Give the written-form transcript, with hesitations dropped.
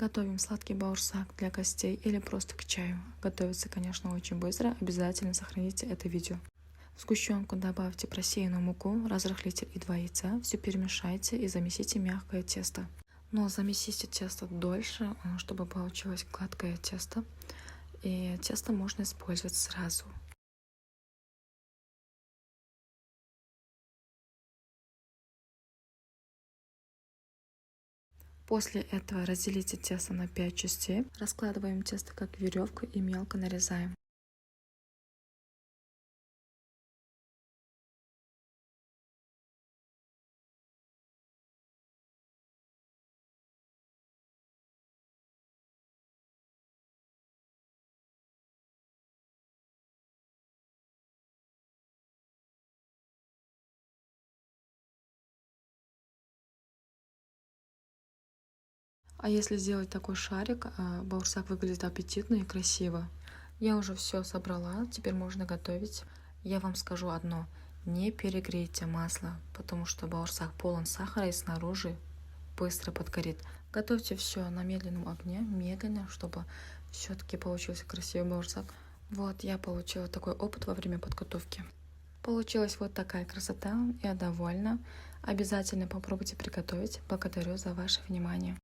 Готовим сладкий баурсак для гостей или просто к чаю. Готовится, конечно, очень быстро. Обязательно сохраните это видео. В сгущенку добавьте просеянную муку, разрыхлитель и 2 яйца. Все перемешайте и замесите мягкое тесто. Но замесите тесто дольше, чтобы получилось гладкое тесто. И тесто можно использовать сразу. После этого разделите тесто на 5 частей. Раскладываем тесто как веревку и мелко нарезаем. А если сделать такой шарик, баурсак выглядит аппетитно и красиво. Я уже все собрала, теперь можно готовить. Я вам скажу одно: не перегрейте масло, потому что баурсак полон сахара и снаружи быстро подгорит. Готовьте все на медленном огне, медленно, чтобы все-таки получился красивый баурсак. Вот, я получила такой опыт во время подготовки. Получилась вот такая красота, я довольна. Обязательно попробуйте приготовить. Благодарю за ваше внимание.